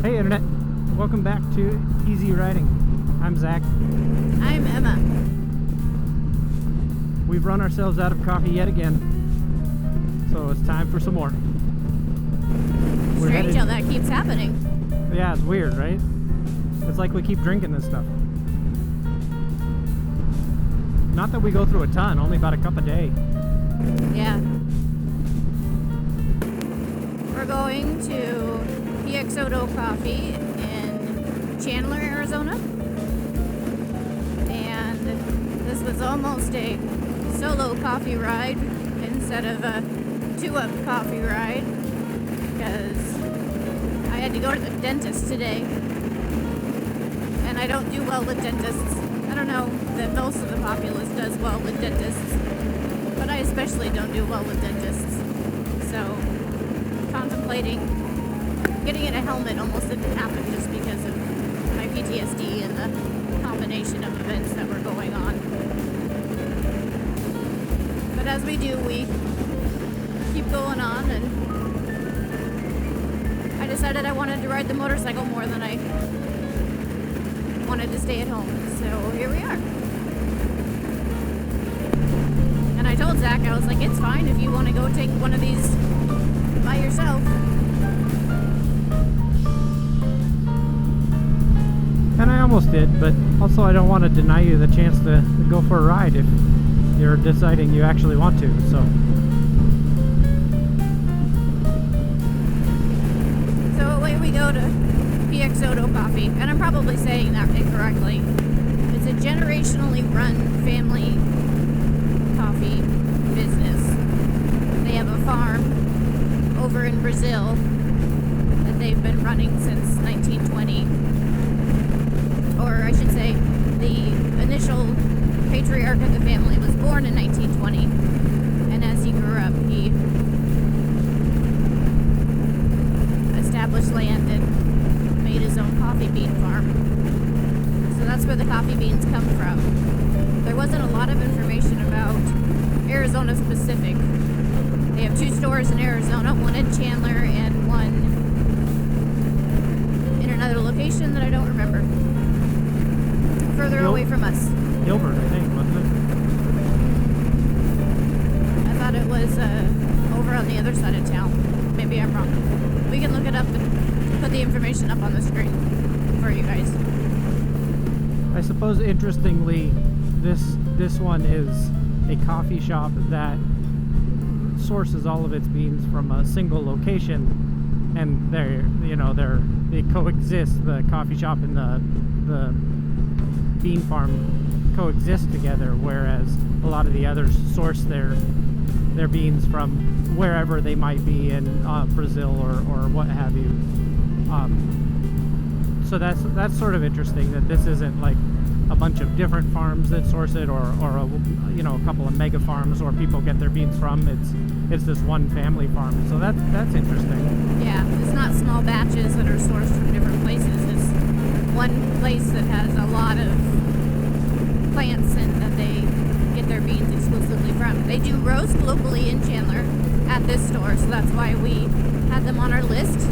Hey Internet, welcome back to Easy Riding. I'm Zach. I'm Emma. We've run ourselves out of coffee yet again, so it's time for some more. Strange how that keeps happening. Yeah, it's weird, right? It's like we keep drinking this stuff. Not that we go through a ton, only about a cup a day. Yeah. We're going to Piexoto Coffee in Chandler, Arizona. And this was almost a solo coffee ride instead of a two-up coffee ride because I had to go to the dentist today. And I don't do well with dentists. I don't know that most of the populace does well with dentists, but I especially don't do well with dentists. So, contemplating getting in a helmet almost didn't happen just because of my PTSD and the combination of events that were going on. But as we do, we keep going on, and I decided I wanted to ride the motorcycle more than I wanted to stay at home. So here we are. And I told Zach, I was like, it's fine if you want to go take one of these by yourself. And I almost did, but also I don't want to deny you the chance to go for a ride if you're deciding you actually want to, so. So away we go to Piexoto Coffee, and I'm probably saying that incorrectly. It's a generationally run family coffee business. They have a farm over in Brazil that they've been running since 1920. Or I should say, the initial patriarch of the family was born in 1920, and as he grew up, he established land and made his own coffee bean farm. So that's where the coffee beans come from. There wasn't a lot of information about Arizona specific. They have 2 stores in Arizona, one in Chandler and one in another location that I don't remember. Further away from us. Gilbert, I think, wasn't it? I thought it was over on the other side of town. Maybe I'm wrong. We can look it up and put the information up on the screen for you guys. I suppose interestingly, this one is a coffee shop that sources all of its beans from a single location, and they coexist. The coffee shop and the bean farm coexist together, whereas a lot of the others source their beans from wherever they might be in Brazil or what have you. So that's sort of interesting that this isn't like a bunch of different farms that source it, or a couple of mega farms where people get their beans from. It's this one family farm. So that's interesting. Yeah, it's not small batches that are sourced from different places. It's one place that has a lot of plants and that they get their beans exclusively from. They do roast locally in Chandler at this store, so that's why we had them on our list.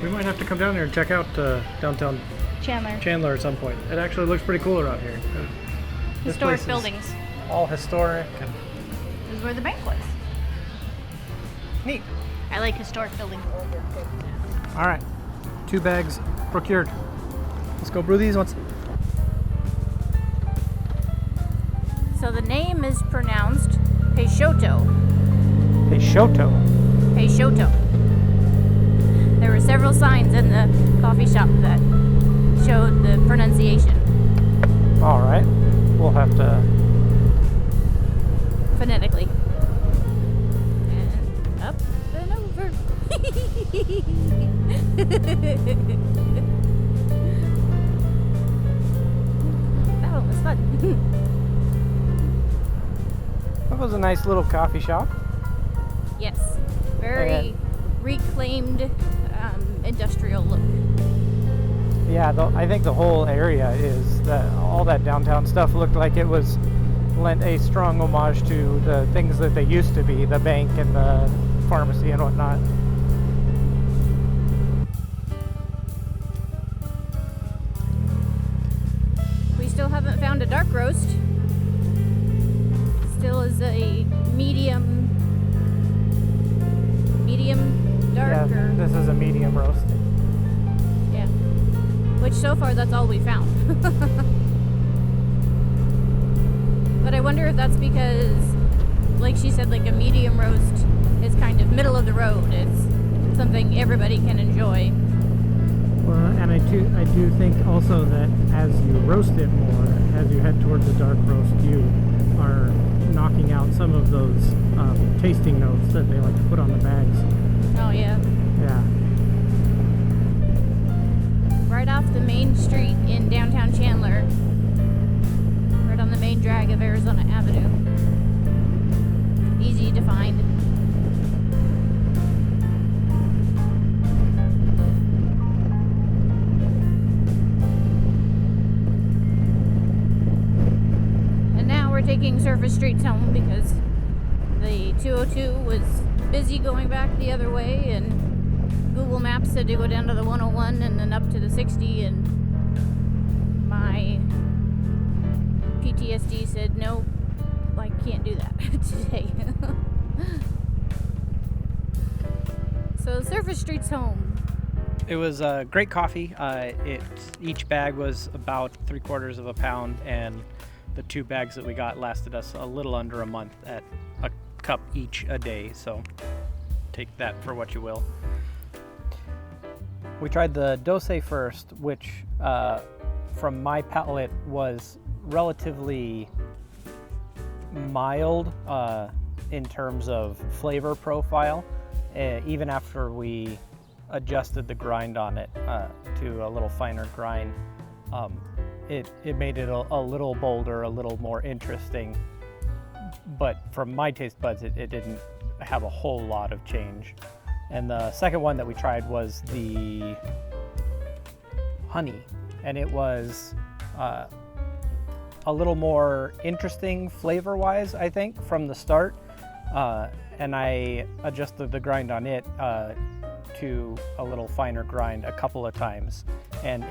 We might have to come down here and check out downtown Chandler at some point. It actually looks pretty cool around here. This Historic place is buildings. all historic. And This is where the bank was. neat. I like historic buildings. All right, 2 bags procured. Let's go brew these once. So the name is pronounced Peixoto. Peixoto. Peixoto. There were several signs in the coffee shop that showed the pronunciation. All right, we'll have to Phonetically. And up and over. That one was fun. That was a nice little coffee shop. Yes. Very reclaimed industrial look. Yeah, I think the whole area is all that downtown stuff looked like it was lent a strong homage to the things that they used to be, the bank and the pharmacy and whatnot. We still haven't found a dark roast. Still is a medium dark. Yeah, this is a medium roast. Yeah. Which so far that's all we found. But I wonder if that's because, like she said, like a medium roast is kind of middle of the road. It's something everybody can enjoy. Well, and I do think also that as you roast it more, as you head towards the dark roast, you are knocking out some of those tasting notes that they like to put on the bags. Oh yeah. Yeah. Right off the main street in downtown Chandler. Right on the main drag of Arizona Avenue. Easy to find. And now we're taking surface streets home because the 202 was busy going back the other way, and Google Maps said to go down to the 101 and then up to the 60, and my PTSD said no, I can't do that today. So surface streets home. It was great coffee. Each bag was about 3/4 of a pound, and the 2 bags that we got lasted us a little under a month at a cup each a day. So take that for what you will. We tried the Dose first, which from my palate was relatively mild in terms of flavor profile, even after we adjusted the grind on it to a little finer grind. It made it a little bolder, a little more interesting, but from my taste buds it didn't have a whole lot of change. And the second one that we tried was the honey, and it was a little more interesting flavor-wise, I think, from the start. And I adjusted the grind on it to a little finer grind a couple of times, and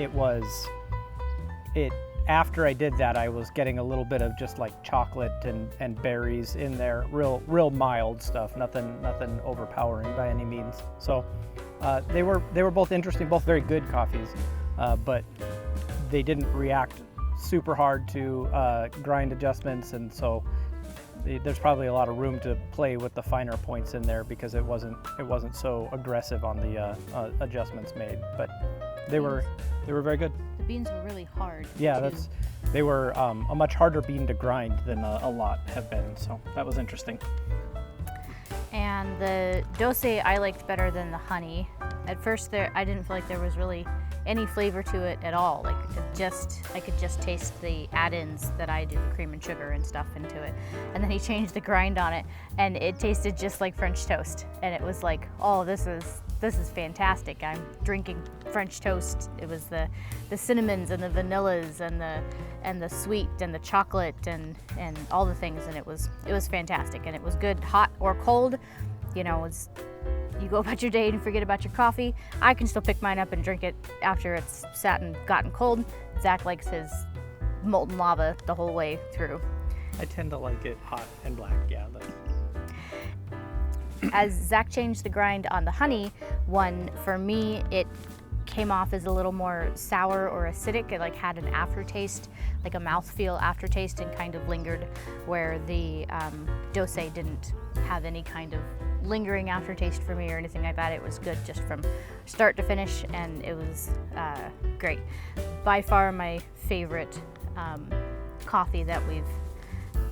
after I did that, I was getting a little bit of just like chocolate and berries in there, real mild stuff, nothing overpowering by any means. So they were both interesting, both very good coffees, but they didn't react super hard to grind adjustments, and so there's probably a lot of room to play with the finer points in there because it wasn't so aggressive on the adjustments made, but they were very good. The beans were really hard. Yeah, they were a much harder bean to grind than a lot have been, so that was interesting. And the Dose I liked better than the honey. At first I didn't feel like there was really any flavor to it at all. Like I could just taste the add-ins that I do, the cream and sugar and stuff into it. And then he changed the grind on it, and it tasted just like French toast. And it was like, oh, this is fantastic. I'm drinking French toast. It was the cinnamons and the vanillas and the sweet and the chocolate and all the things, and it was fantastic. And it was good hot or cold. You know, you go about your day and forget about your coffee. I can still pick mine up and drink it after it's sat and gotten cold. Zach likes his molten lava the whole way through. I tend to like it hot and black, yeah. As Zach changed the grind on the honey one, for me, it came off as a little more sour or acidic. It like had an aftertaste, like a mouthfeel aftertaste, and kind of lingered, where the Dose didn't have any kind of lingering aftertaste for me or anything like that. It was good just from start to finish, and it was great. By far my favorite coffee that we've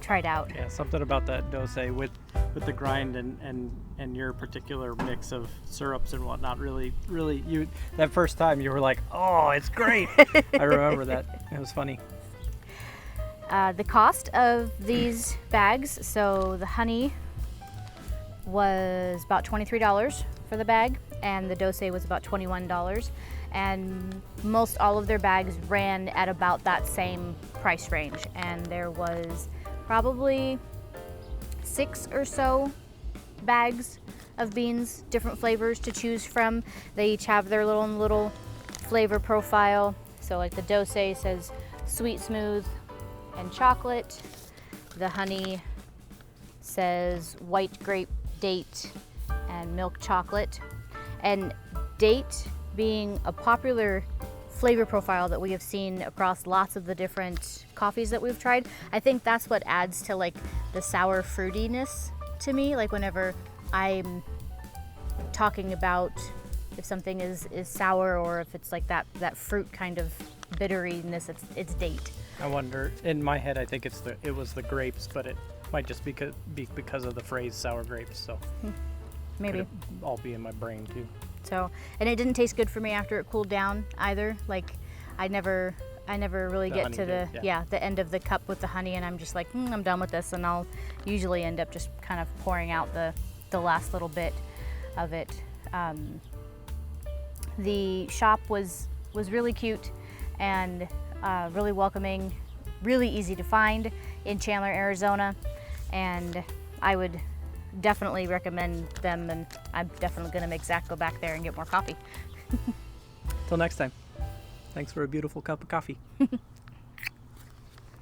tried out. Yeah, something about that Dose with with the grind and your particular mix of syrups and whatnot. Really, you that first time you were like, oh, it's great. I remember that. It was funny. The cost of these bags, so the honey was about $23 for the bag, and the dose was about $21. And most all of their bags ran at about that same price range. And there was probably 6 or so bags of beans, different flavors to choose from. They each have their little flavor profile. So like the dose says sweet, smooth, and chocolate. The honey says white grape, date, and milk chocolate. And date being a popular flavor profile that we have seen across lots of the different coffees that we've tried, I think that's what adds to like the sour fruitiness to me. Like whenever I'm talking about if something is sour, or if it's like that fruit kind of bitteriness, it's date. I wonder, in my head, I think it was the grapes, but it might just be because of the phrase sour grapes. So maybe could all be in my brain too. So, and it didn't taste good for me after it cooled down either. Like I never really get to the end of the cup with the honey, and I'm just like, I'm done with this, and I'll usually end up just kind of pouring out the last little bit of it. The shop was really cute and really welcoming, really easy to find in Chandler, Arizona, and I would definitely recommend them, and I'm definitely going to make Zach go back there and get more coffee. Till next time. Thanks for a beautiful cup of coffee.